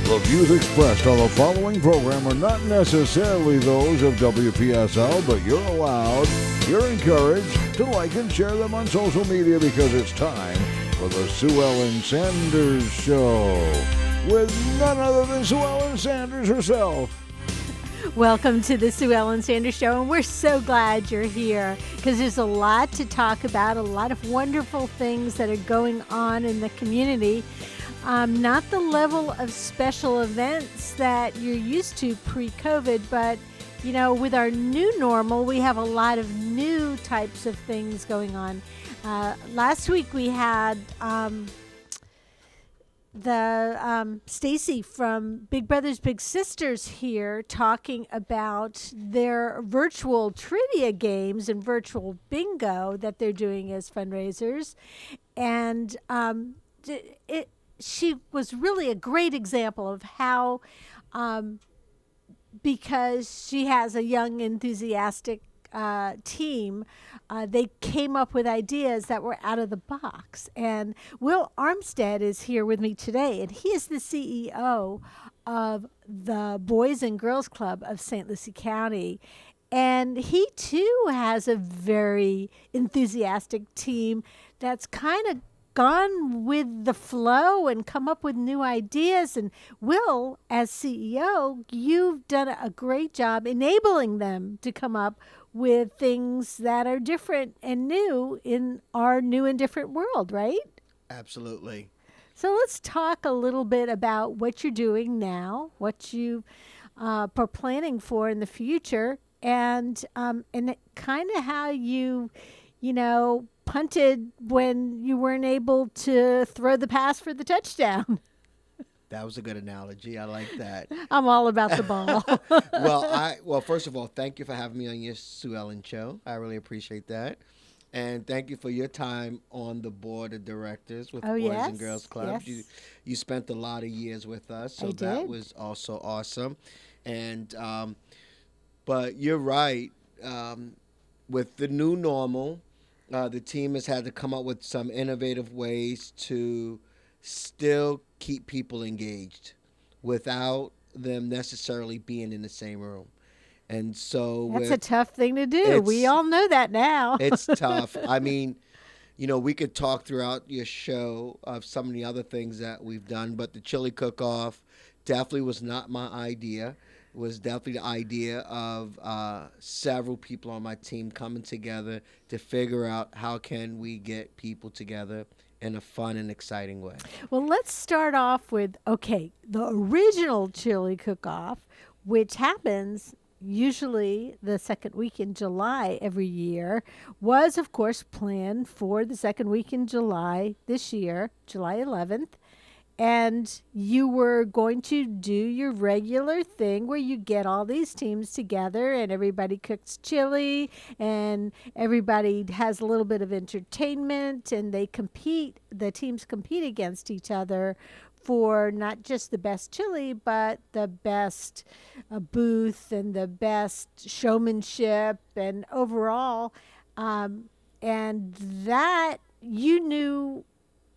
The views expressed on the following program are not necessarily those of WPSL, but you're encouraged to like and share them on social media because it's time for the Sue Ellen Sanders Show with none other than Sue Ellen Sanders herself. Welcome to the Sue Ellen Sanders Show, and we're so glad you're here because there's a lot to talk about, a lot of wonderful things that are going on in the community. Not the level of special events that you're used to pre-COVID, but, you know, with our new normal, we have a lot of new types of things going on. Last week we had Stacy from Big Brothers Big Sisters here talking about their virtual trivia games and virtual bingo that they're doing as fundraisers. And she was really a great example of how, because she has a young, enthusiastic team, they came up with ideas that were out of the box. And Will Armstead is here with me today, and he is the CEO of the Boys and Girls Club of St. Lucie County. And he, too, has a very enthusiastic team that's kind of gone with the flow and come up with new ideas. And Will, as CEO, you've done a great job enabling them to come up with things that are different and new in our new and different world, right? Absolutely. So let's talk a little bit about what you're doing now, what you are planning for in the future, and kind of how you punted when you weren't able to throw the pass for the touchdown. That was a good analogy. I like that. I'm all about the ball. Well, first of all, thank you for having me on your Sue Ellen show. I really appreciate that. And thank you for your time on the board of directors with Boys and Girls Club. Yes. You spent a lot of years with us, so I did. That was also awesome. And but you're right. With the new normal, the team has had to come up with some innovative ways to still keep people engaged without them necessarily being in the same room. And so that's a tough thing to do. We all know that now. It's tough. I mean, we could talk throughout your show of some of the other things that we've done, but the chili cook-off definitely was not my idea. It was definitely the idea of several people on my team coming together to figure out how can we get people together in a fun and exciting way. Well, let's start off with, the original chili cook-off, which happens usually the second week in July every year, was, of course, planned for the second week in July this year, July 11th. And you were going to do your regular thing where you get all these teams together and everybody cooks chili and everybody has a little bit of entertainment and the teams compete against each other for not just the best chili, but the best booth and the best showmanship and overall. And that you knew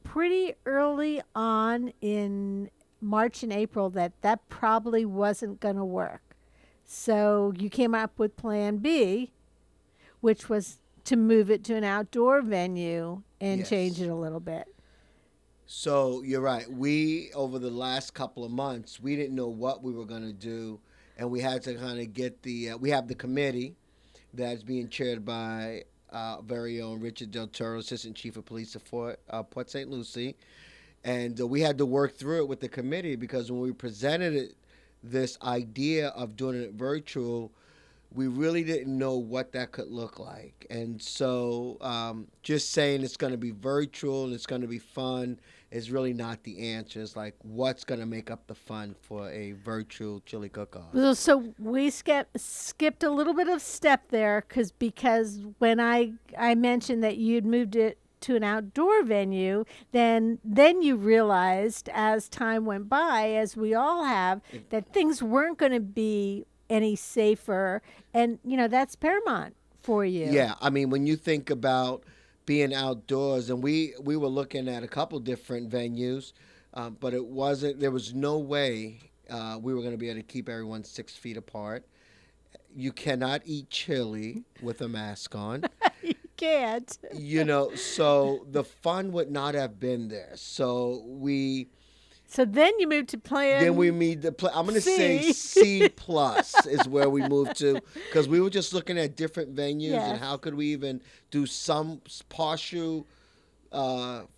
pretty early on in March and April that probably wasn't going to work. So you came up with Plan B, which was to move it to an outdoor venue and change it a little bit. So you're right. We, over the last couple of months, we didn't know what we were going to do, and we had to kind of get we have the committee that's being chaired by very own Richard Del Toro, Assistant Chief of Police of Port St. Lucie. And we had to work through it with the committee because when we presented this idea of doing it virtual, we really didn't know what that could look like. And so just saying it's going to be virtual and it's going to be fun is really not the answer. It's like what's going to make up the fun for a virtual chili cook-off. So we skipped a little bit of step there because when I mentioned that you'd moved it to an outdoor venue, then you realized as time went by, as we all have, that things weren't going to be any safer. And, you know, that's paramount for you. Yeah. I mean, when you think about being outdoors, and we were looking at a couple different venues. but it wasn't. There was no way we were going to be able to keep everyone 6 feet apart. You cannot eat chili with a mask on. You can't. So the fun would not have been there. So then you moved to plan. Then we made the I'm going to C. say C plus is where we moved to, because we were just looking at different venues Yes. and how could we even do some partial in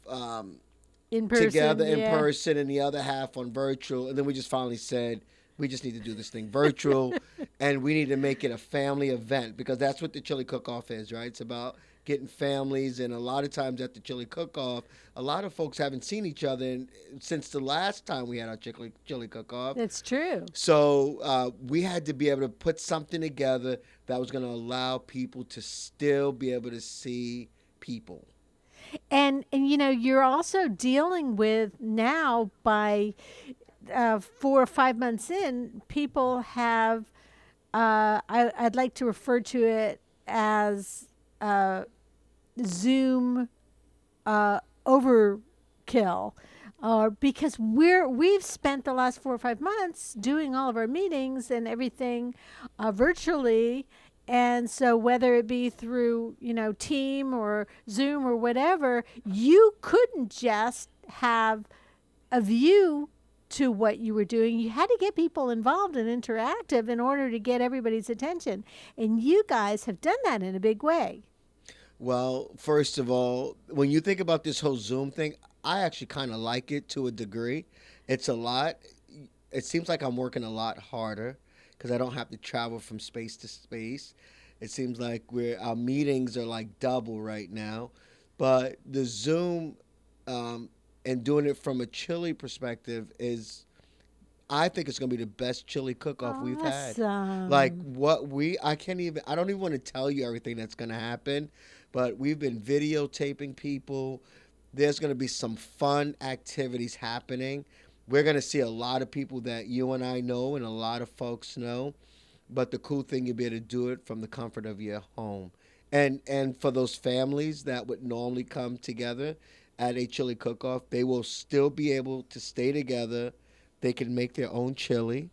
person. together in yeah. person and the other half on virtual. And then we just finally said, we just need to do this thing virtual and we need to make it a family event, because that's what the Chili Cook-Off is, right? It's about getting families. And a lot of times at the Chili Cook-Off, a lot of folks haven't seen each other since the last time we had our Chili Cook-Off. That's true. So we had to be able to put something together that was going to allow people to still be able to see people. And you're also dealing with now by 4 or 5 months in, people have I'd like to refer to it as Zoom overkill, because we've spent the last 4 or 5 months doing all of our meetings and everything virtually. And so whether it be through, Team or Zoom or whatever, you couldn't just have a view to what you were doing. You had to get people involved and interactive in order to get everybody's attention. And you guys have done that in a big way. Well, first of all, when you think about this whole Zoom thing, I actually kind of like it to a degree. It's a lot. It seems like I'm working a lot harder because I don't have to travel from space to space. It seems like our meetings are like double right now. But the Zoom and doing it from a chili perspective I think it's going to be the best chili cook-off we've had. Awesome. Like I don't even want to tell you everything that's going to happen, but we've been videotaping people. There's going to be some fun activities happening. We're going to see a lot of people that you and I know and a lot of folks know. But the cool thing, you'll be able to do it from the comfort of your home. And for those families that would normally come together at a chili cook-off, they will still be able to stay together. They can make their own chili,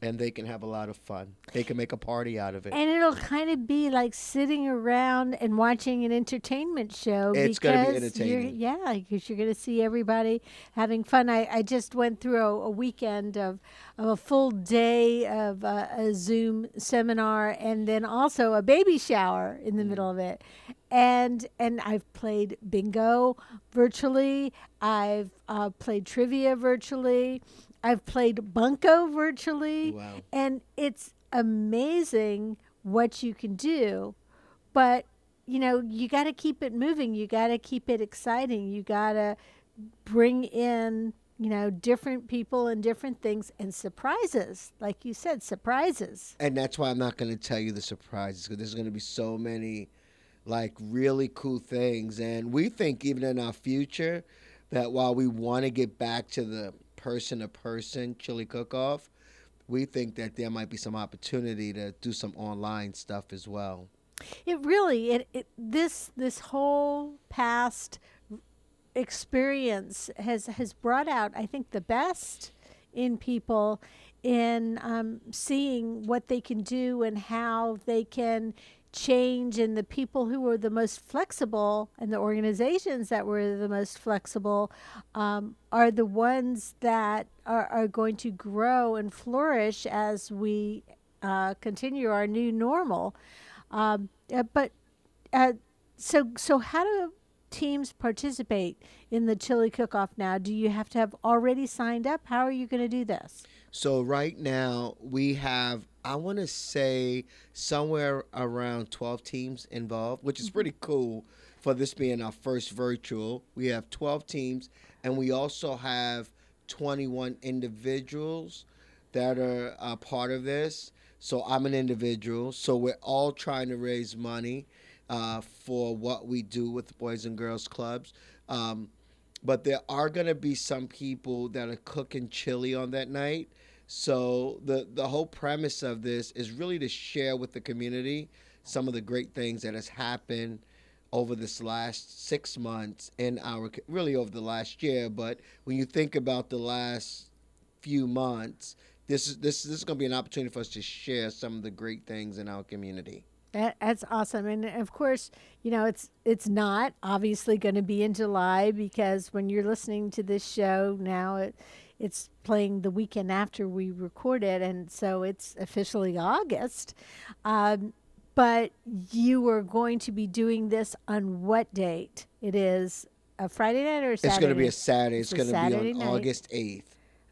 and they can have a lot of fun. They can make a party out of it. And it'll kind of be like sitting around and watching an entertainment show. It's going to be because entertaining. because you're going to see everybody having fun. I just went through a weekend of a full day of a Zoom seminar, and then also a baby shower in the middle of it. And I've played bingo virtually. I've played trivia virtually. I've played bunco virtually. Wow. And it's amazing what you can do. But, you got to keep it moving. You got to keep it exciting. You got to bring in, different people and different things and surprises. Like you said, surprises. And that's why I'm not going to tell you the surprises, because there's going to be so many like really cool things. And we think even in our future that while we want to get back to the person-to-person chili cook-off, we think that there might be some opportunity to do some online stuff as well. It really, this whole past experience has brought out, I think, the best in people in seeing what they can do and how they can change. And the people who were the most flexible and the organizations that were the most flexible are the ones that are going to grow and flourish as we continue our new normal. So how do teams participate in the chili cook-off now? Do you have to have already signed up? How are you going to do this? So right now we have, I want to say, somewhere around 12 teams involved, which is pretty cool for this being our first virtual. We have 12 teams, and we also have 21 individuals that are a part of this. So I'm an individual. So we're all trying to raise money for what we do with the Boys and Girls Clubs. But there are going to be some people that are cooking chili on that night. So the whole premise of this is really to share with the community some of the great things that has happened over this last 6 months in really over the last year. But when you think about the last few months, this is going to be an opportunity for us to share some of the great things in our community. That's awesome, and of course, it's not obviously going to be in July because when you're listening to this show now, it's playing the weekend after we record it, and so it's officially August. But you are going to be doing this on what date? It is a Friday night or a Saturday? It's going to be a Saturday. It's going to be Saturday on night. August 8th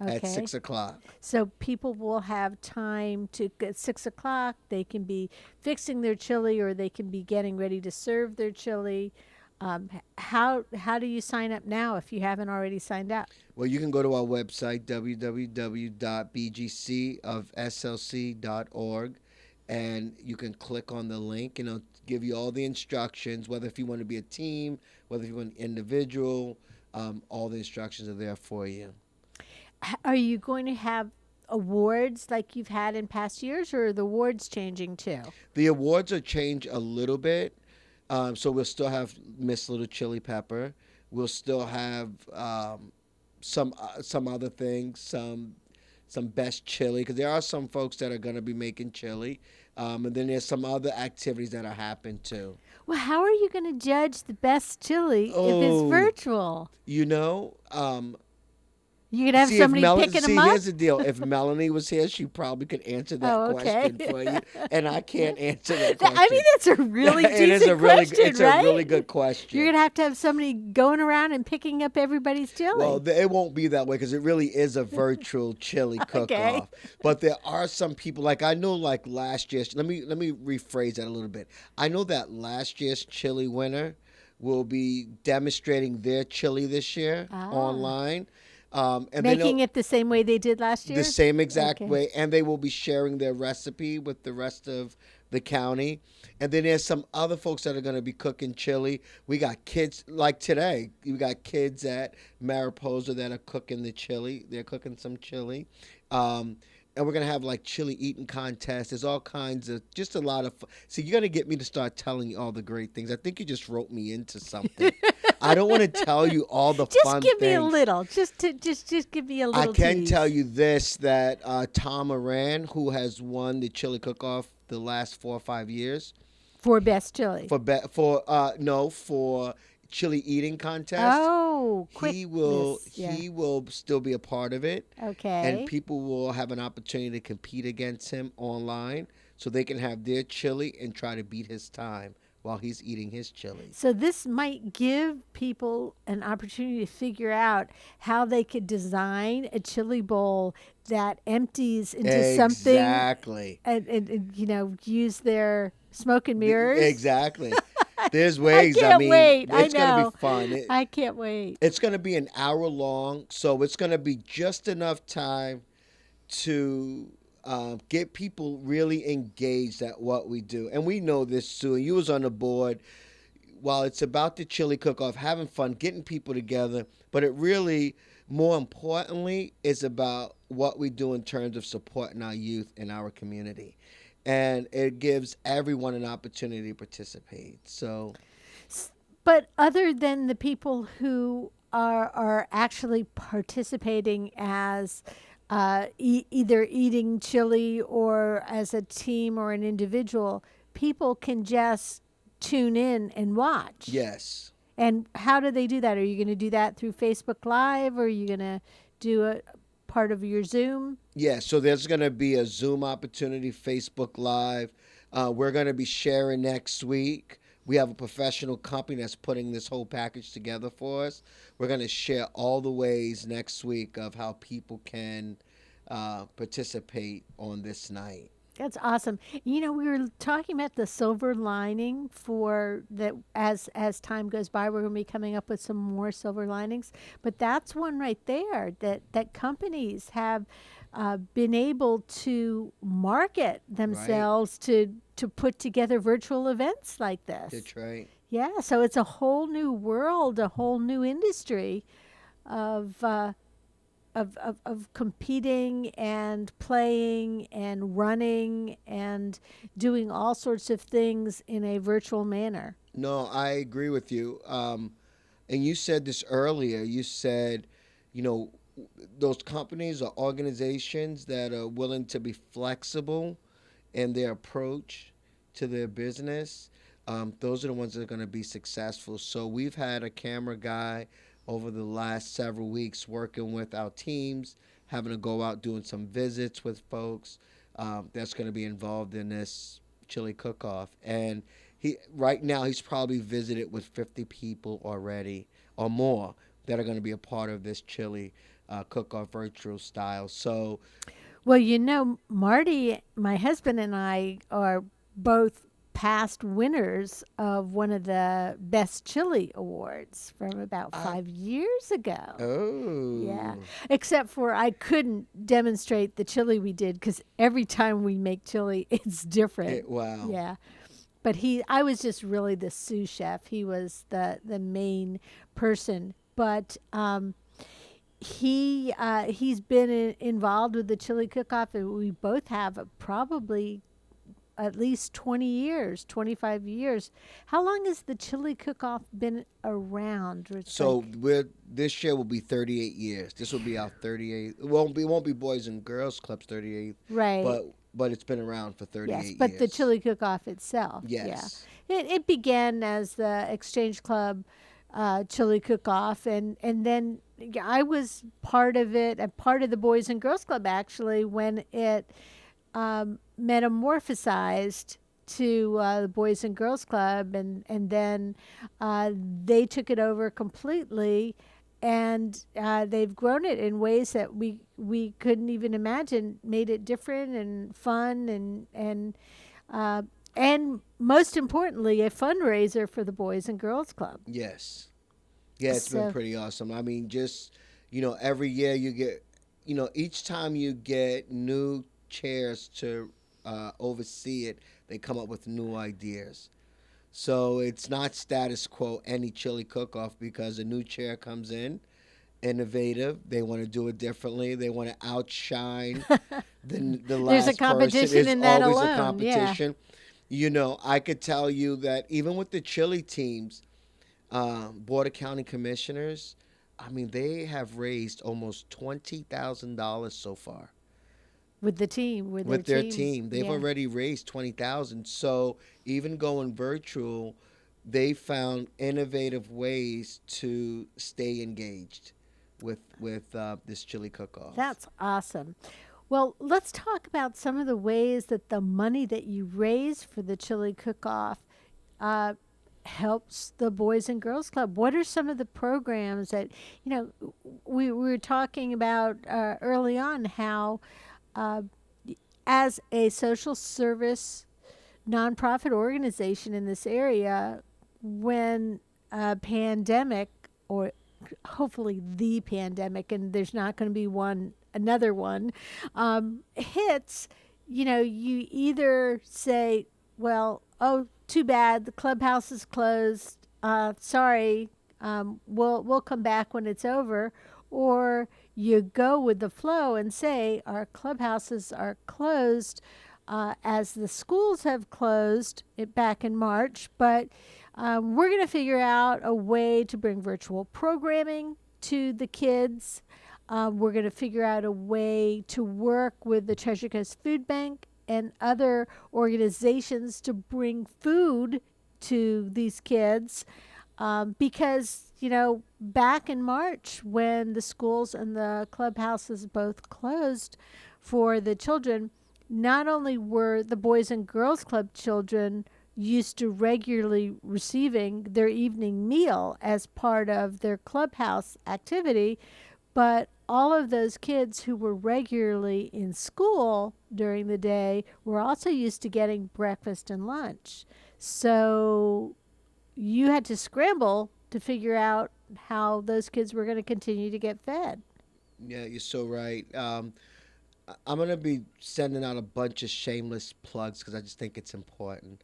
at Okay. 6 o'clock. So people will have time to at 6 o'clock. They can be fixing their chili, or they can be getting ready to serve their chili. How do you sign up now if you haven't already signed up? Well, you can go to our website, www.bgcofslc.org, and you can click on the link, and it'll give you all the instructions, whether if you want to be a team, whether if you want an individual, all the instructions are there for you. Are you going to have awards like you've had in past years, or are the awards changing too? The awards will change a little bit. So we'll still have Miss Little Chili Pepper. We'll still have some other things, some best chili, because there are some folks that are going to be making chili. And then there's some other activities that are happening too. Well, how are you going to judge the best chili if it's virtual? You're going to have somebody picking them up? Here's the deal. If Melanie was here, she probably could answer that question for you. And I can't answer that question. I mean, that's a really decent question, it's right? a really good question. You're going to have somebody going around and picking up everybody's chili. Well, it won't be that way because it really is a virtual chili cook-off. Okay. But there are some people, like I know like last year's, let me rephrase that a little bit. I know that last year's chili winner will be demonstrating their chili this year online. And making it the same way they did last year? The same exact way. And they will be sharing their recipe with the rest of the county. And then there's some other folks that are going to be cooking chili. We got kids, like today, we got kids at Mariposa that are cooking the chili. They're cooking some chili. And we're going to have like chili eating contests. There's all kinds of, just a lot of, see, you're going to get me to start telling you all the great things. I think you just wrote me into something. I don't want to tell you all the fun things. Just give me a little. Just give me a little I can tease. tell you this, that Tom Moran, who has won the chili cook-off the last 4 or 5 years. For best chili. For chili eating contest. Oh, he will still be a part of it. Okay. And people will have an opportunity to compete against him online so they can have their chili and try to beat his time while he's eating his chili. So this might give people an opportunity to figure out how they could design a chili bowl that empties into something. Exactly. And use their smoke and mirrors. Exactly. There's ways. I can't wait. It's going to be fun. I can't wait. It's going to be an hour long, so it's going to be just enough time to get people really engaged at what we do. And we know this, Sue. You was on the board. While it's about the chili cook-off, having fun, getting people together, but it really, more importantly, is about what we do in terms of supporting our youth in our community. And it gives everyone an opportunity to participate. So, but other than the people who are actually participating as either eating chili or as a team or an individual, people can just tune in and watch. Yes. And how do they do that? Are you going to do that through Facebook Live, or are you going to do a part of your Zoom? Yeah, so there's going to be a Zoom opportunity, Facebook Live. We're going to be sharing next week. We have a professional company that's putting this whole package together for us. We're going to share all the ways next week of how people can participate on this night. That's awesome. We were talking about the silver lining for that as time goes by. We're going to be coming up with some more silver linings. But that's one right there that companies have been able to market themselves to put together virtual events like this. That's right. Yeah, so it's a whole new world, a whole new industry of competing and playing and running and doing all sorts of things in a virtual manner. No, I agree with you. And you said this earlier. You said, you know, those companies or organizations that are willing to be flexible in their approach to their business, those are the ones that are going to be successful. So we've had a camera guy over the last several weeks working with our teams, having to go out doing some visits with folks that's going to be involved in this chili cook-off. And he right now he's probably visited with 50 people already or more that are going to be a part of this chili cook-off virtual style. So Well, Marty, my husband, and I are both past winners of one of the best chili awards from about I 5 years ago. Yeah, oh except for I couldn't demonstrate the chili we did because every time we make chili, it's different. wow. Yeah, but I was just really the sous chef. He was the main person, but he's been involved with the chili cook-off, and we both have probably at least 20 years, 25 years. How long has the chili cook-off been around? It's So like, we're this year will be 38 years. This will be our 38th. It won't be Boys and Girls Club's 38th, right. but it's been around for Yes, 38 but the years. chili cook-off itself, yeah. Yes. It began as the Exchange Club chili cook-off, and then I was part of it, a part of the Boys and Girls Club actually, when it metamorphosized to the Boys and Girls Club, and then they took it over completely, and they've grown it in ways that we couldn't even imagine, made it different and fun, uh, and most importantly, a fundraiser for the Boys and Girls Club. Yes. Yeah, it's been So pretty awesome. I mean, just, every year you get, each time you get new chairs to oversee it, they come up with new ideas. So it's not status quo any chili cook off because a new chair comes in, innovative. They want to do it differently. They want to outshine the there's a last person. competition There's in that always a alone. Yeah. competition. I could tell you that even with the chili teams, Board of County Commissioners, I mean, they have raised almost $20,000 so far With the team, with their with their teams. team. They've Yeah. already raised 20,000. So even going virtual, they found innovative ways to stay engaged with this chili cook-off. That's awesome. Well, let's talk about some of the ways that the money that you raise for the chili cook-off uh, helps the Boys and Girls Club. What are some of the programs that we were talking about early on? How, uh, as a social service nonprofit organization in this area, when a pandemic, or hopefully the pandemic, and there's not going to be another one, hits, you either say, well, oh, too bad, the clubhouse is closed. Sorry, we'll come back when it's over, or you go with the flow and say our clubhouses are closed as the schools have closed it back in March, but we're going to figure out a way to bring virtual programming to the kids. We're going to figure out a way to work with the Treasure Coast Food Bank and other organizations to bring food to these kids. Because, back in March when the schools and the clubhouses both closed for the children, not only were the Boys and Girls Club children used to regularly receiving their evening meal as part of their clubhouse activity, but all of those kids who were regularly in school during the day were also used to getting breakfast and lunch. So you had to scramble to figure out how those kids were going to continue to get fed. Yeah, you're so right. I'm going to be sending out a bunch of shameless plugs because I just think it's important.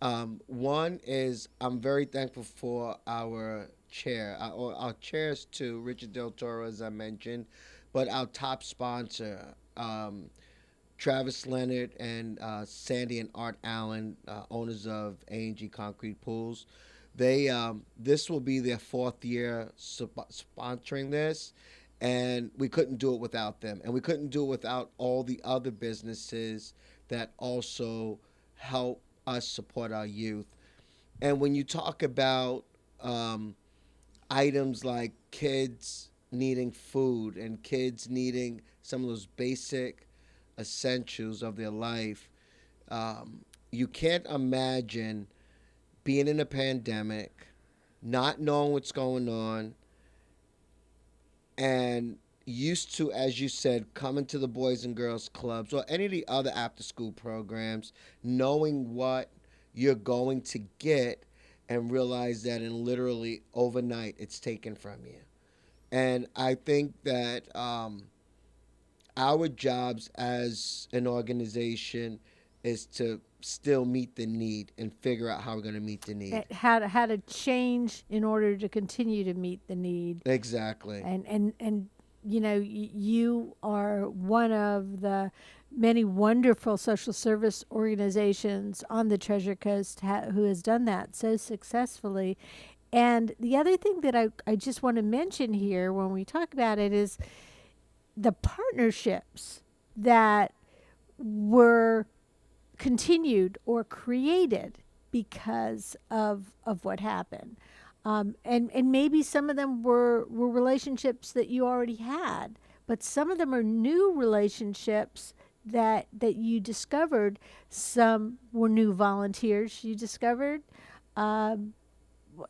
One is I'm very thankful for our chair, our chairs to Richard Del Toro, as I mentioned, but our top sponsor, Travis Leonard and Sandy and Art Allen, owners of A&G Concrete Pools. They this will be their fourth year sponsoring this, and we couldn't do it without them, and we couldn't do it without all the other businesses that also help us support our youth. And when you talk about um, items like kids needing food and kids needing some of those basic essentials of their life, you can't imagine being in a pandemic, not knowing what's going on, and used to, as you said, coming to the Boys and Girls Clubs or any of the other after school programs, knowing what you're going to get and realize that in literally overnight it's taken from you. And I think that our jobs as an organization is to still meet the need and figure out how we're going to meet the need. How to change in order to continue to meet the need. Exactly. And you know, you are one of the many wonderful social service organizations on the Treasure Coast who has done that so successfully. And the other thing that I just want to mention here when we talk about it is the partnerships that were continued or created because of what happened. And maybe some of them were relationships that you already had, but some of them are new relationships that you discovered. Some were new volunteers you discovered, and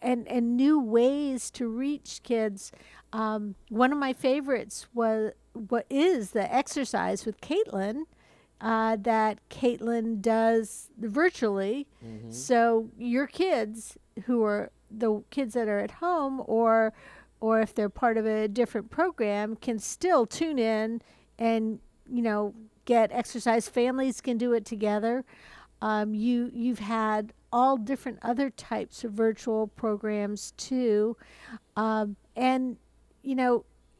new ways to reach kids. One of my favorites was what is the exercise with Caitlin, that Caitlin does virtually. Mm-hmm. So your kids, who are the kids that are at home, or if they're part of a different program, can still tune in and get exercise. Families can do it together. You've had all different other types of virtual programs too, and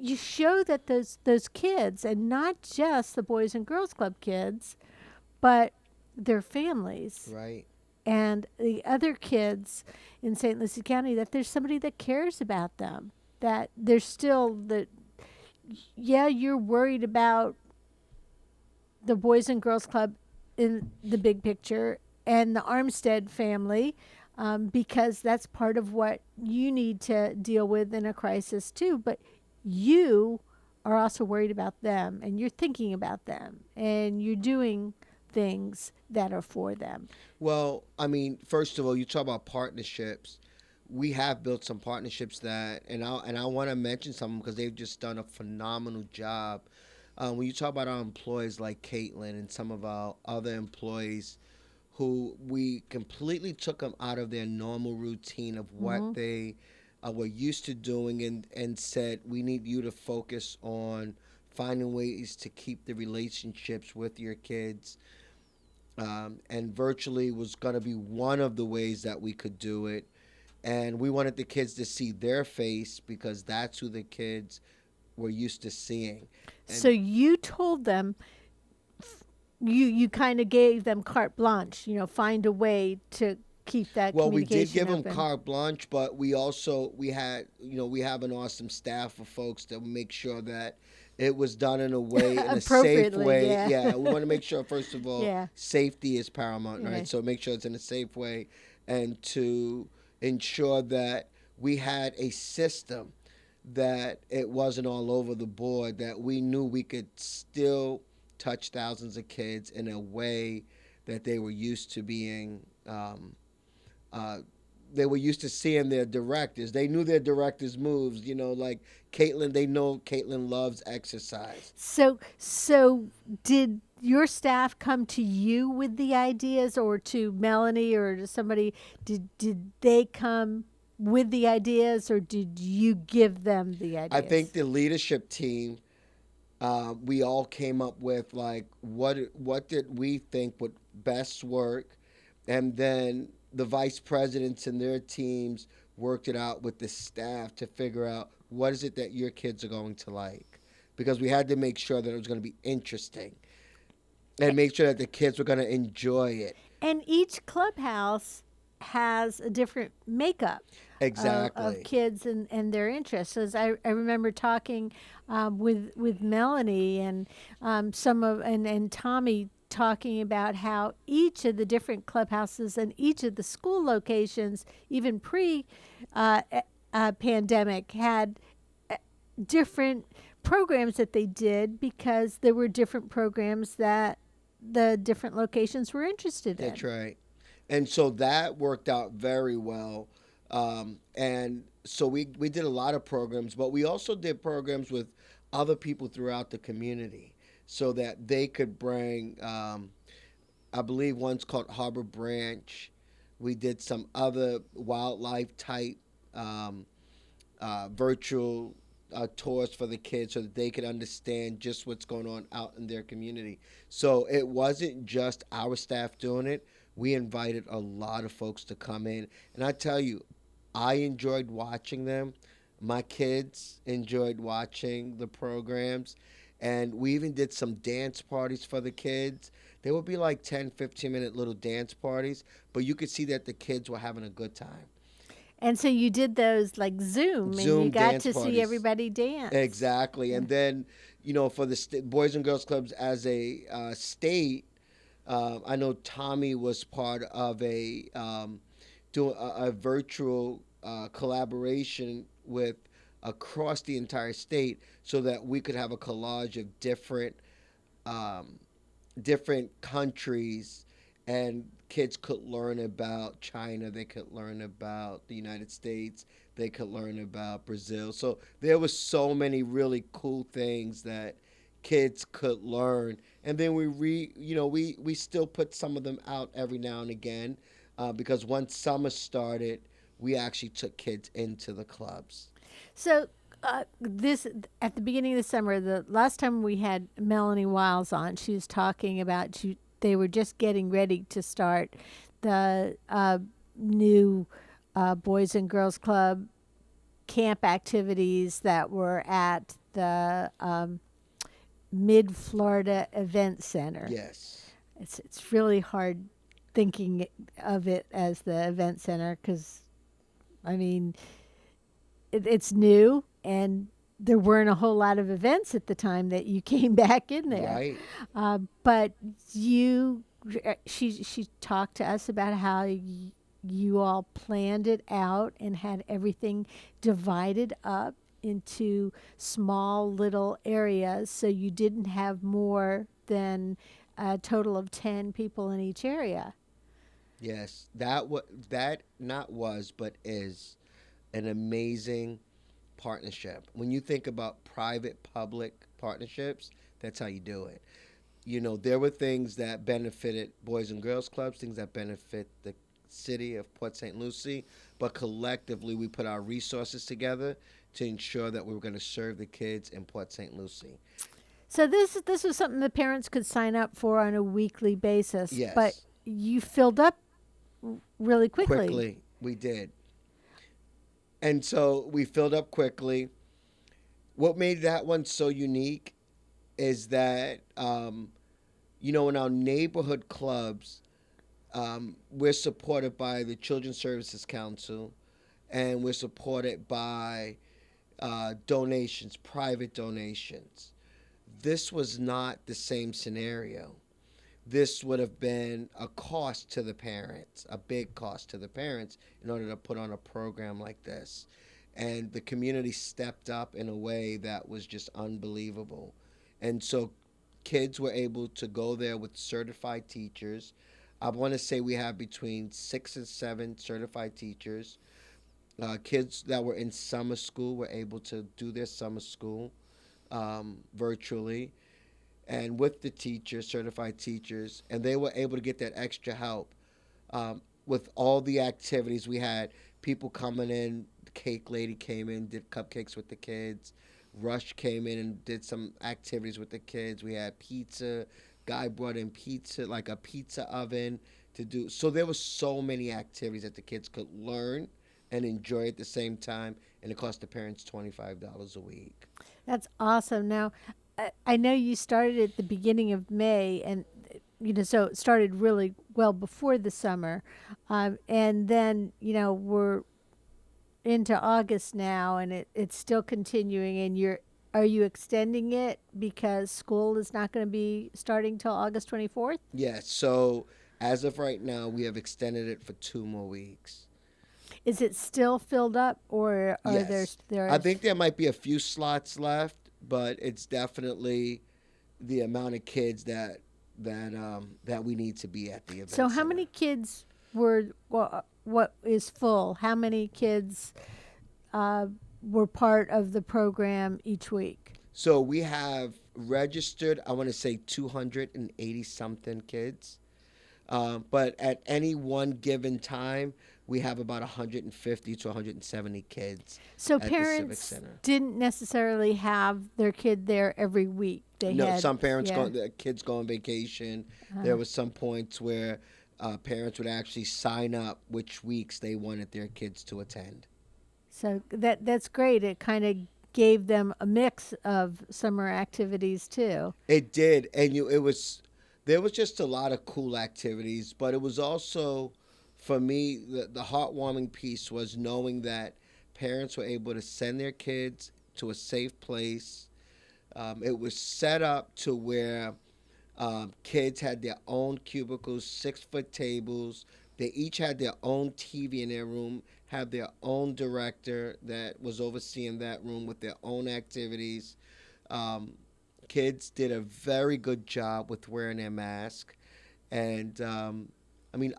you show that those kids, and not just the Boys and Girls Club kids, but their families, Right. and the other kids in St. Lucie County, that there's somebody that cares about them, that there's still you're worried about the Boys and Girls Club in the big picture and the Armstead family, because that's part of what you need to deal with in a crisis too. But you are also worried about them, and you're thinking about them, and you're doing things that are for them. Well, I mean, first of all, you talk about partnerships. We have built some partnerships and I want to mention some because they've just done a phenomenal job. When you talk about our employees like Caitlin and some of our other employees, who we completely took them out of their normal routine of what they were used to doing, and said, we need you to focus on finding ways to keep the relationships with your kids. And virtually was going to be one of the ways that we could do it. And we wanted the kids to see their face because that's who the kids were used to seeing. And So you told them, you kind of gave them carte blanche, find a way to keep that well, we communication did give them open. carte blanche, but we had, we have an awesome staff of folks that make sure that it was done in a way, in a safe Appropriately, way. yeah. We want to make sure, first of all, Yeah. safety is paramount, right? Yeah. So make sure it's in a safe way, and to ensure that we had a system that it wasn't all over the board, that we knew we could still touch thousands of kids in a way that they were used to being. They were used to seeing their directors. They knew their directors' moves. Like Caitlin, they know Caitlin loves exercise. So did your staff come to you with the ideas, or to Melanie, or to somebody? Did they come with the ideas, or did you give them the ideas? I think the leadership team, we all came up with like what did we think would best work, and then the vice presidents and their teams worked it out with the staff to figure out what is it that your kids are going to like, because we had to make sure that it was going to be interesting and make sure that the kids were going to enjoy it. And each clubhouse has a different makeup of Exactly. kids and their interests. As I remember talking with Melanie and and Tommy talking about how each of the different clubhouses and each of the school locations, even pre pandemic, had different programs that they did because there were different programs that the different locations were interested That's in. right. And so that worked out very well. And so we did a lot of programs, but we also did programs with other people throughout the community so that they could bring, I believe one's called Harbor Branch. We did some other wildlife type um, virtual tours for the kids so that they could understand just what's going on out in their community. So it wasn't just our staff doing it. We invited a lot of folks to come in. And I tell you, I enjoyed watching them. My kids enjoyed watching the programs. And we even did some dance parties for the kids. They would be like 10, 15-minute little dance parties, but you could see that the kids were having a good time. And so you did those like Zoom, and you Zoom got dance to see parties. everybody dance. Exactly. And then, for the Boys and Girls Clubs as a state, I know Tommy was part of doing a virtual collaboration with across the entire state so that we could have a collage of um, different countries, and kids could learn about China, they could learn about the United States, they could learn about Brazil. So there was so many really cool things that kids could learn. And then we still put some of them out every now and again because once summer started, we actually took kids into the clubs. So this at the beginning of the summer, the last time we had Melanie Wiles on, she was talking about they were just getting ready to start the new Boys and Girls Club camp activities that were at the Mid Florida Event Center. Yes. It's really hard thinking of it as the event center because I mean it's new and there weren't a whole lot of events at the time that you came back in there. Right. But she talked to us about how you all planned it out and had everything divided up into small little areas so you didn't have more than a total of 10 people in each area. Yes. That not was but is an amazing partnership. When you think about private public partnerships, that's how you do it. There were things that benefited Boys and Girls Clubs, things that benefit the city of Port St. Lucie, but collectively we put our resources together to ensure that we were going to serve the kids in Port St. Lucie. So this was something the parents could sign up for on a weekly basis. Yes. But you filled up really quickly. Quickly, we did. And so we filled up quickly. What made that one so unique is that, in our neighborhood clubs, we're supported by the Children's Services Council, and we're supported by donations, private donations. This was not the same scenario. This would have been a cost to the parents, a big cost to the parents, in order to put on a program like this. And the community stepped up in a way that was just unbelievable. And so kids were able to go there with certified teachers. I want to say we have between 6 and 7 certified teachers. Kids that were in summer school were able to do their summer school virtually and with the teachers, certified teachers, and they were able to get that extra help with all the activities. We had people coming in. The cake lady came in, did cupcakes with the kids. Rush came in and did some activities with the kids. We had pizza. Guy brought in pizza, like a pizza oven to do. So there were so many activities that the kids could learn and enjoy at the same time, and it cost the parents $25 a week. That's awesome. Now, I know you started at the beginning of May, and so it started really well before the summer. And then, we're into August now, and it's still continuing. And are you extending it because school is not going to be starting till August 24th? Yes. So as of right now, we have extended it for 2 more weeks. Is it still filled up, or are Yes. there? I think there might be a few slots left, but it's definitely the amount of kids that we need to be at the event. So how center. many kids what is full? How many kids were part of the program each week? So we have registered, I want to say 280 something kids. But at any one given time, we have about 150 to 170 kids. So at the Civic parents Center. didn't necessarily have their kid there every week. They No, had, some parents yeah. their kids go on vacation. There was some points where parents would actually sign up which weeks they wanted their kids to attend. So that's great. It kind of gave them a mix of summer activities too. It did, and there was just a lot of cool activities, but it was also, for me, the heartwarming piece was knowing that parents were able to send their kids to a safe place. It was set up to where kids had their own cubicles, 6-foot tables. They each had their own TV in their room, had their own director that was overseeing that room with their own activities. Kids did a very good job with wearing their mask. And,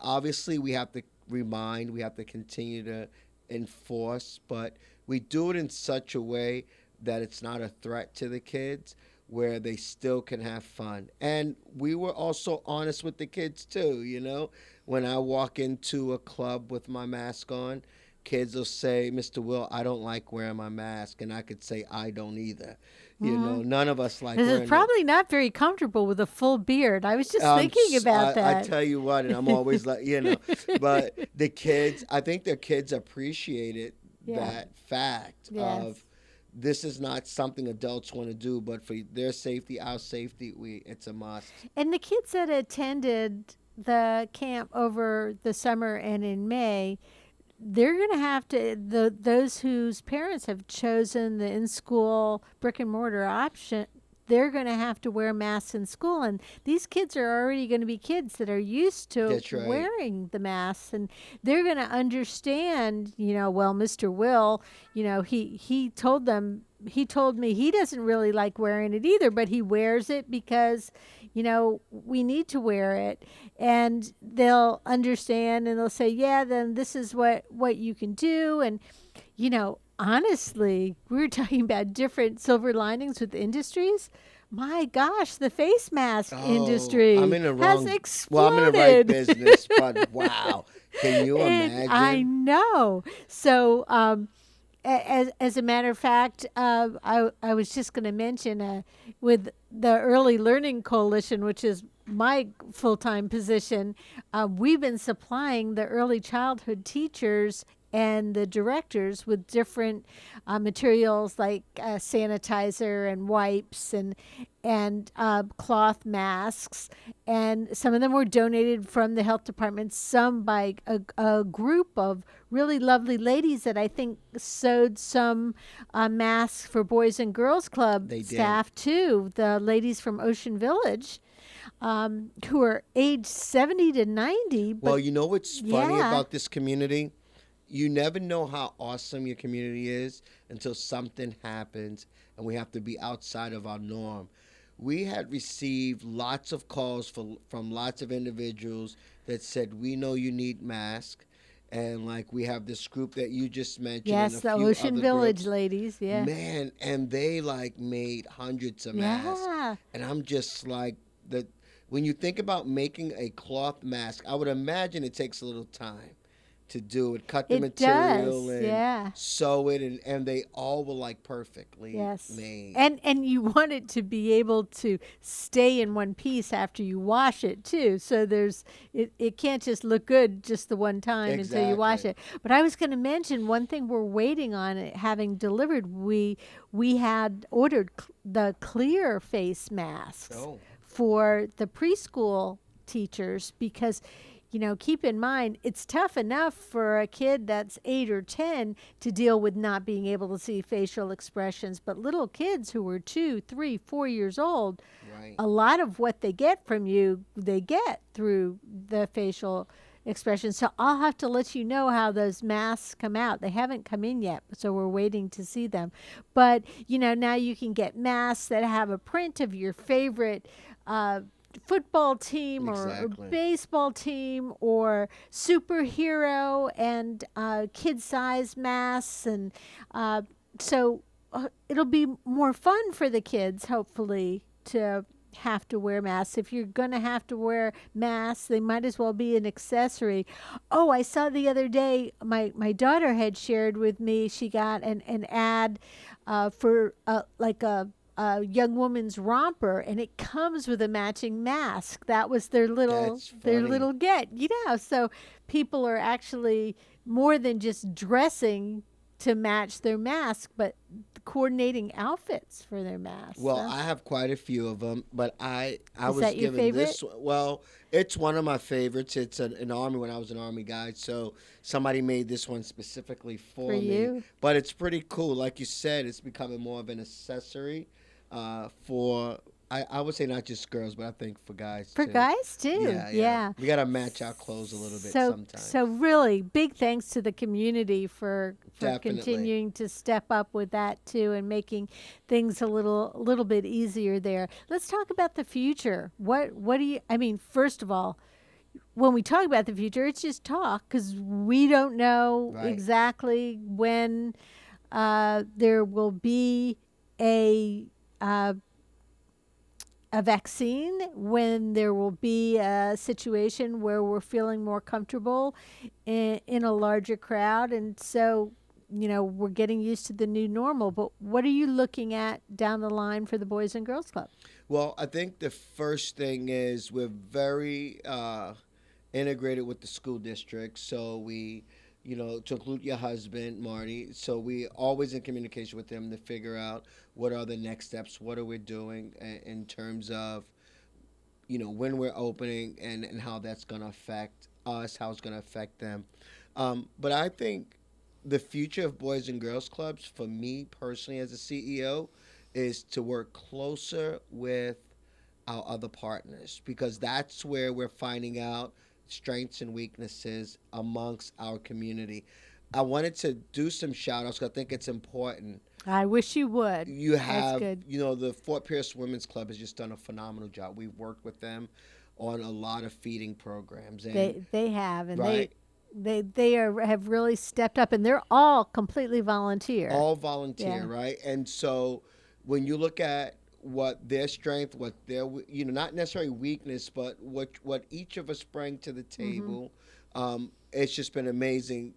obviously we have to we have to continue to enforce, but we do it in such a way that it's not a threat to the kids, where they still can have fun. And we were also honest with the kids too, When I walk into a club with my mask on, kids will say, "Mr. Will, I don't like wearing my mask." And I could say, "I don't either." None of us like This wearing is probably not very comfortable with a full beard. I was just it. thinking about I that. tell you what, and I'm always like, but the kids, I think the kids appreciated Yeah. that fact Yes. of, this is not something adults want to do, but for their safety, our safety, it's a must. And the kids that attended the camp over the summer and in May, they're going to have to, those whose parents have chosen the in-school brick and mortar option, they're going to have to wear masks in school. And these kids are already going to be kids that are used to That's right. wearing the masks. And they're going to understand, well, Mr. Will, he told me he doesn't really like wearing it either, but he wears it because, we need to wear it. And they'll understand and they'll say, yeah, then this is what you can do. And, honestly, we were talking about different silver linings with industries. My gosh, the face mask industry I'm in the has wrong. exploded. Well, I'm in the right business, but wow, can you And imagine? I know. So, as a matter of fact, I was just going to mention with the Early Learning Coalition, which is my full-time position, we've been supplying the early childhood teachers and the directors with different materials like sanitizer and wipes and cloth masks, and some of them were donated from the health department, some by a group of really lovely ladies that I think sewed some masks for Boys and Girls Club They did. staff too. The ladies from Ocean Village, who are age 70 to 90. But Well, you know what's funny Yeah. about this community? You never know how awesome your community is until something happens and we have to be outside of our norm. We had received lots of calls from lots of individuals that said, "We know you need masks." And like we have this group that you just mentioned. yes, and the a few Ocean other Village groups. ladies. Yeah. Man, and they like made hundreds of masks. Yeah. And I'm just like, when you think about making a cloth mask, I would imagine it takes a little time to do it. Cut the It material does, and yeah. sew it, and they all were like perfectly Yes. made. And you want it to be able to stay in one piece after you wash it too. So it can't just look good just the one time until you wash it. But I was going to mention one thing we're waiting on it having delivered. We had ordered the clear face masks Oh. for the preschool teachers because, keep in mind, it's tough enough for a kid that's 8 or 10 to deal with not being able to see facial expressions. But little kids who are 2, 3, 4 years old, Right. a lot of what they get from you, they get through the facial expressions. So I'll have to let you know how those masks come out. They haven't come in yet, so we're waiting to see them. But, now you can get masks that have a print of your favorite football team or Exactly. baseball team or superhero and kid-size masks. And so it'll be more fun for the kids, hopefully, to have to wear masks. If you're going to have to wear masks, they might as well be an accessory. Oh, I saw the other day, my daughter had shared with me, she got an ad for like a young woman's romper, and it comes with a matching mask. That was their That's funny. little get. So people are actually more than just dressing to match their mask, but coordinating outfits for their masks. Well, I have quite a few of them, but I Is was that your given this. favorite? Well, it's one of my favorites. It's an Army when I was an Army guy, so somebody made this one specifically for me. you? But it's pretty cool. Like you said, it's becoming more of an accessory for. I would say not just girls, but I think for guys For too. guys too. Yeah. We gotta match our clothes a little bit sometimes. So really, big thanks to the community for Definitely. continuing to step up with that too, and making things a little bit easier there. Let's talk about the future. What do you? I mean, first of all, when we talk about the future, it's just talk because we don't know Right. exactly when there will be a vaccine, when there will be a situation where we're feeling more comfortable in a larger crowd. And so, we're getting used to the new normal. But what are you looking at down the line for the Boys and Girls Club? Well, I think the first thing is we're very integrated with the school district. So we, to include your husband, Marty. So we always in communication with them to figure out what are the next steps, what are we doing in terms of, when we're opening and how that's going to affect us, how it's going to affect them. But I think the future of Boys and Girls Clubs, for me personally as a CEO, is to work closer with our other partners because that's where we're finding out strengths and weaknesses amongst our community. I wanted to do some shout outs because I think it's important. I wish you would. You That's have, good. the Fort Pierce Women's Club has just done a phenomenal job. We've worked with them on a lot of feeding programs. And They have, and right. have really stepped up, and they're all completely volunteer. All volunteer, Yeah. right? And so when you look at what their strength, what their not necessarily weakness, but what each of us bring to the table, it's just been amazing.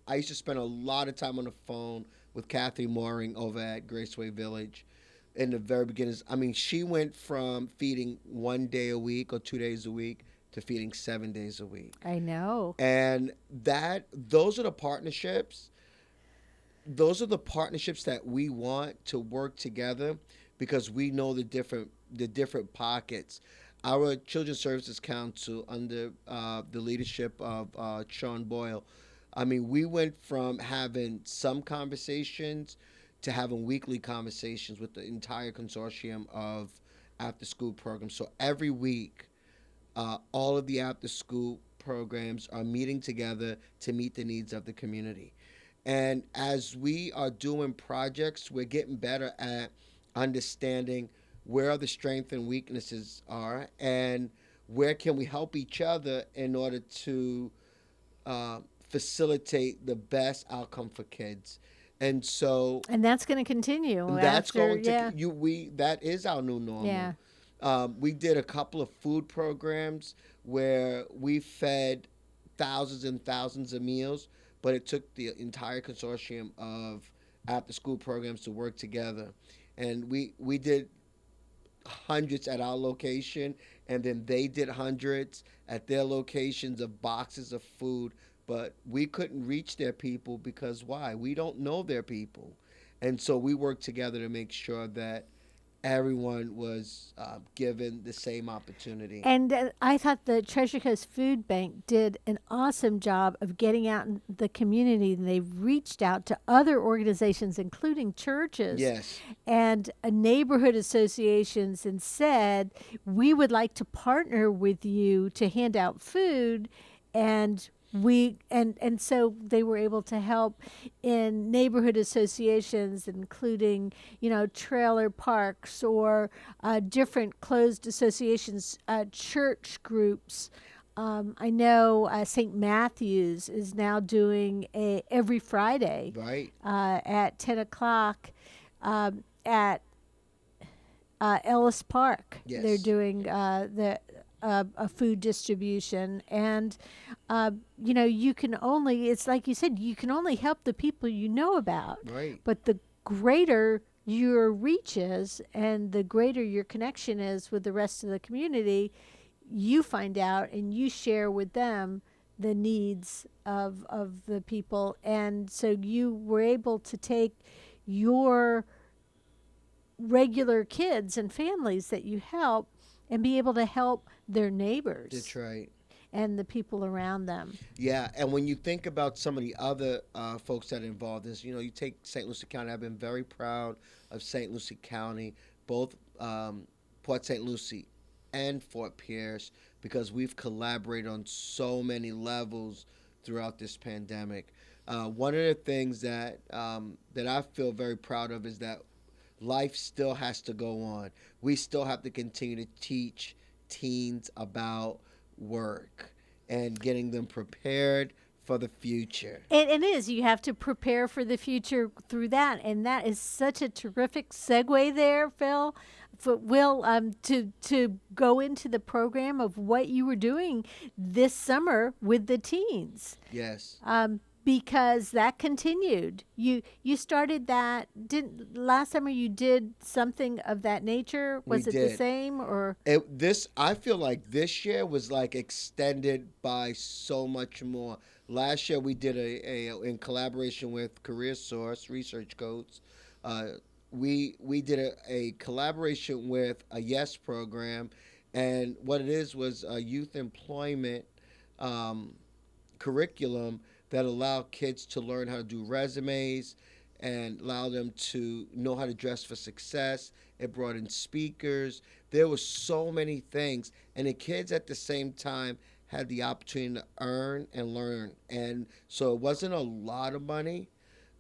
I used to spend a lot of time on the phone with Kathy Mooring over at Graceway Village in the very beginnings. I mean, she went from feeding 1 day a week or 2 days a week to feeding 7 days a week. I know. And those are the partnerships. Those are the partnerships that we want to work together because we know the different pockets. Our Children's Services Council, under the leadership of Sean Boyle, I mean, we went from having some conversations to having weekly conversations with the entire consortium of after-school programs. So every week, all of the after-school programs are meeting together to meet the needs of the community. And as we are doing projects, we're getting better at understanding where the strengths and weaknesses are and where can we help each other in order to facilitate the best outcome for kids. And so And that's going to continue. that's after, going to yeah. that is our new normal. Yeah. We did a couple of food programs where we fed thousands and thousands of meals, but it took the entire consortium of after school programs to work together. And we did hundreds at our location, and then they did hundreds at their locations of boxes of food, but we couldn't reach their people because why? We don't know their people. And so we worked together to make sure that everyone was given the same opportunity. And I thought the Treasure Coast Food Bank did an awesome job of getting out in the community. And they reached out to other organizations, including churches Yes. and neighborhood associations, and said, we would like to partner with you to hand out food. And so they were able to help in neighborhood associations, including, trailer parks or different closed associations, church groups. I know St. Matthew's is now doing every Friday Right. at 10 o'clock at Ellis Park. Yes. They're doing a food distribution. And, you can only, it's like you said, you can only help the people you know about. Right. But the greater your reach is and the greater your connection is with the rest of the community, you find out and you share with them the needs of the people. And so you were able to take your regular kids and families that you help and be able to help their neighbors That's right. and the people around them. Yeah, and when you think about some of the other folks that are involved in this, you take St. Lucie County. I've been very proud of St. Lucie County, both Port St. Lucie and Fort Pierce, because we've collaborated on so many levels throughout this pandemic. One of the things that I feel very proud of is that life still has to go on. We still have to continue to teach teens about work and getting them prepared for the future. It is. You have to prepare for the future through that. And that is such a terrific segue there, Phil. Will, to go into the program of what you were doing this summer with the teens. Yes. Because that continued. You started that. Didn't last summer you did something of that nature? Was it the did. same or? I feel like this year was like extended by so much more. Last year we did a in collaboration with Career Source Research Codes. We did a collaboration with a YES program, and what it is was a youth employment curriculum that allow kids to learn how to do resumes and allow them to know how to dress for success. It brought in speakers. There were so many things. And the kids at the same time had the opportunity to earn and learn. And so it wasn't a lot of money,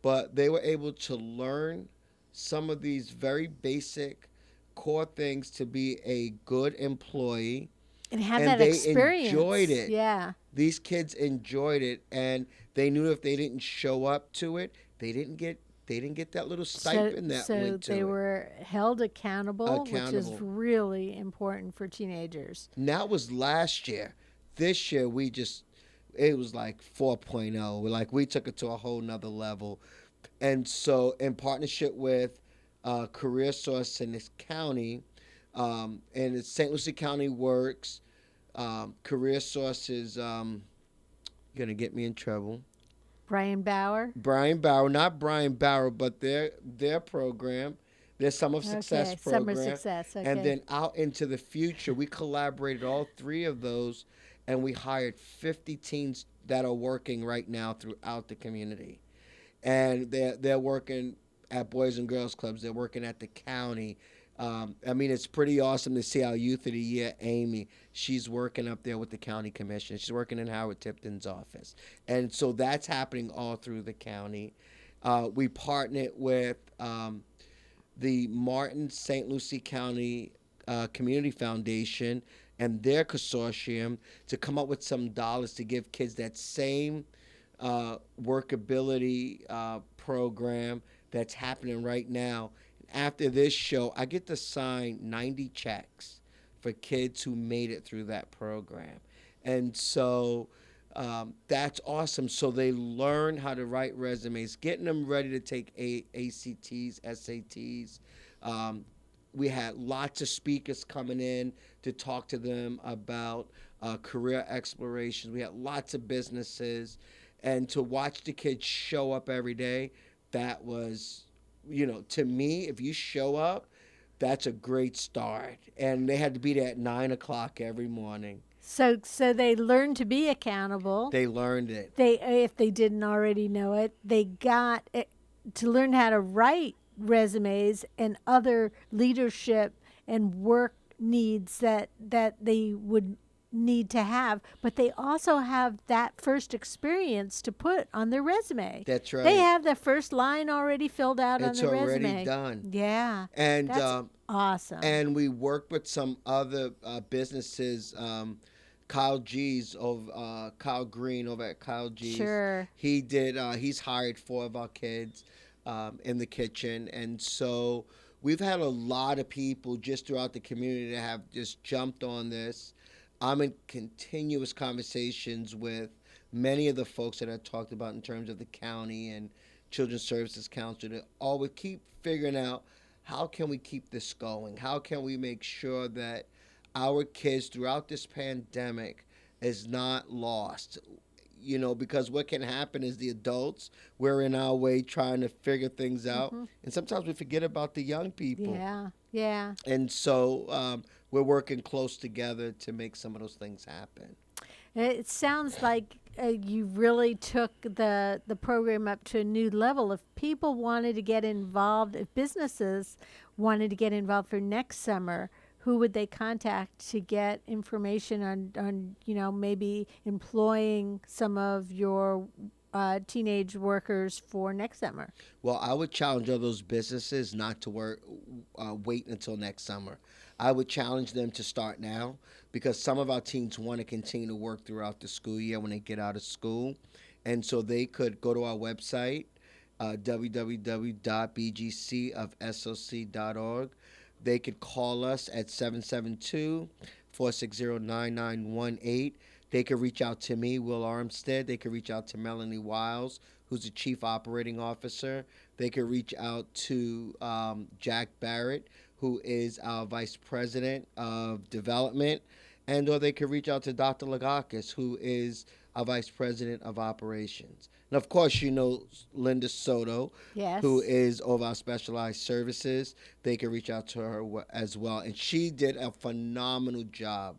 but they were able to learn some of these very basic core things to be a good employee. And have And that they experience. enjoyed it. Yeah. These kids enjoyed it, and they knew if they didn't show up to it, they didn't get that little stipend that so went to they it. were held accountable, which is Accountable. really important for teenagers. And that was last year. This year it was like 4.0. Like we took it to a whole nother level. And so in partnership with Career Source in this county, and it's St. Lucie County Works, Career Source is going to get me in trouble. Brian Bauer. Brian Bauer, not Brian Bauer, but their program, their Summer Success program. Summer Success. Okay. And then out into the future, we collaborated all three of those, and we hired 50 teens that are working right now throughout the community. And they're working at Boys and Girls Clubs. They're working at the county. It's pretty awesome to see our Youth of the Year, Amy. She's working up there with the county commission. She's working in Howard Tipton's office. And so that's happening all through the county. We partnered with the Martin St. Lucie County Community Foundation and their consortium to come up with some dollars to give kids that same workability program that's happening right now. After this show, I get to sign 90 checks for kids who made it through that program. And so that's awesome. So they learn how to write resumes, getting them ready to take ACTs, SATs. We had lots of speakers coming in to talk to them about career explorations. We had lots of businesses. And to watch the kids show up every day, that was, to me, if you show up, That's a great start. And they had to be there at 9 o'clock every morning. So they learned to be accountable. They learned it. They, if they didn't already know it, they got it, to learn how to write resumes and other leadership and work needs that they would need to have, but they also have that first experience to put on their resume. That's right. They have the first line already filled out It's on the already resume. done. Yeah. And That's awesome. and we worked with some other businesses. Kyle Green over at Kyle G's. Sure. He did. He's hired 4 of our kids in the kitchen, and so we've had a lot of people just throughout the community that have just jumped on this. I'm in continuous conversations with many of the folks that I talked about in terms of the county and Children's Services Council to always keep figuring out how can we keep this going? How can we make sure that our kids throughout this pandemic is not lost? You know, because what can happen is the adults, we're in our way trying to figure things out. And sometimes we forget about the young people. Yeah. And so we're working close together to make some of those things happen. It sounds like you really took the program up to a new level. If people wanted to get involved, if businesses wanted to get involved for next summer, who would they contact to get information on maybe employing some of your teenage workers for next summer? Well, I would challenge all those businesses not to wait until next summer. I would challenge them to start now because some of our teens want to continue to work throughout the school year when they get out of school. And so they could go to our website, www.bgcofsoc.org. They could call us at 772-460-9918. They could reach out to me, Will Armstead. They could reach out to Melanie Wiles, who's the Chief Operating Officer. They could reach out to Jack Barrett, who is our Vice President of Development. Or they could reach out to Dr. Lagakis, who is our Vice President of Operations. And of course, you know Linda Soto, Yes. who is over our specialized services. They can reach out to her as well. And she did a phenomenal job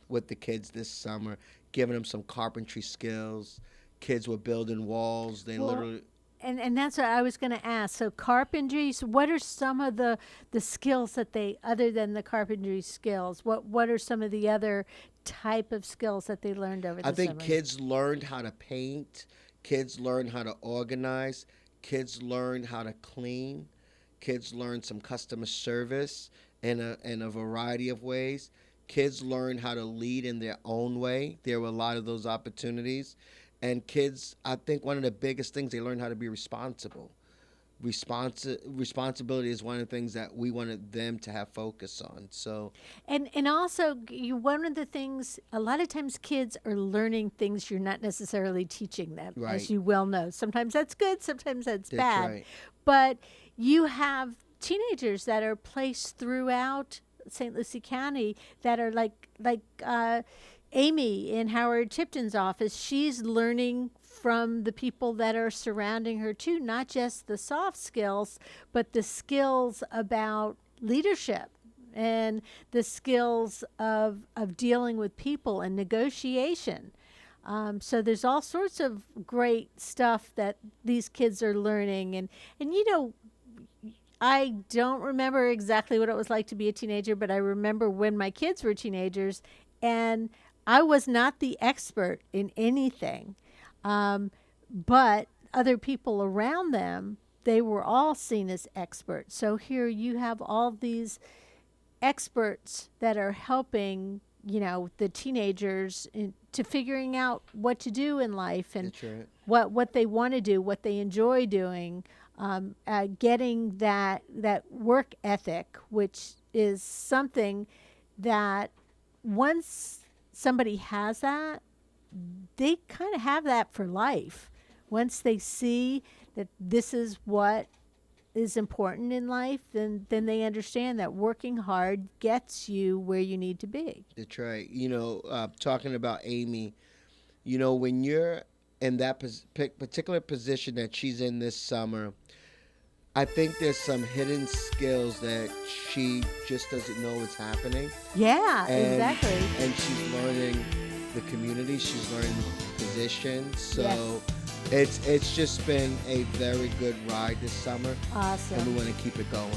with the kids this summer, giving them some carpentry skills. Kids were building walls. They literally... And that's what I was going to ask. So carpentry, so what are some of the skills that they, other than the carpentry skills, what are some of the other type of skills that they learned over the I think summer? kids learned how to paint. Kids learned how to organize. Kids learned how to clean. Kids learned some customer service in a variety of ways. Kids learned how to lead in their own way. There were a lot of those opportunities. And kids, I think one of the biggest things, they learned how to be responsible. Responsibility is one of the things that we wanted them to have focus on. So, and also, one of the things, a lot of times kids are learning things you're not necessarily teaching them, Right. as you well know. Sometimes that's good, sometimes that's bad. right. But you have teenagers that are placed throughout St. Lucie County that are like Amy in Howard Tipton's office. She's learning from the people that are surrounding her too, not just the soft skills, but the skills about leadership and the skills of dealing with people and negotiation. So there's all sorts of great stuff that these kids are learning. And I don't remember exactly what it was like to be a teenager, but I remember when my kids were teenagers, and I was not the expert in anything, but other people around them, they were all seen as experts. So here you have all these experts that are helping, the teenagers to figuring out what to do in life and That's right. what they want to do, what they enjoy doing, getting that work ethic, which is something that once somebody has that, they kind of have that for life. Once they see that this is what is important in life, then they understand that working hard gets you where you need to be. That's right. Talking about Amy, when you're in that particular position that she's in this summer, I think there's some hidden skills that she just doesn't know is happening. Yeah, And- exactly. And she's learning the community. She's learning the position. So Yes. it's just been a very good ride this summer, Awesome. and we want to keep it going.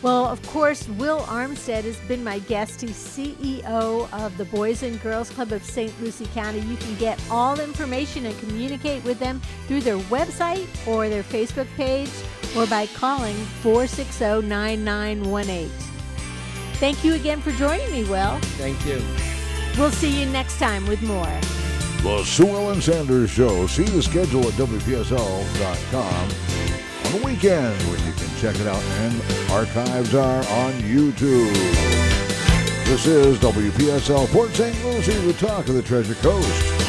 Well, of course, Will Armstead has been my guest. He's CEO of the Boys and Girls Club of St. Lucie County. You can get all information and communicate with them through their website or their Facebook page or by calling 460-9918. Thank you again for joining me, Will. Thank you. We'll see you next time with more. The Sue Ellen Sanders Show. See the schedule at WPSL.com on the weekend when you can check it out, and archives are on YouTube. This is WPSL Port St. Lucie, the talk of the Treasure Coast.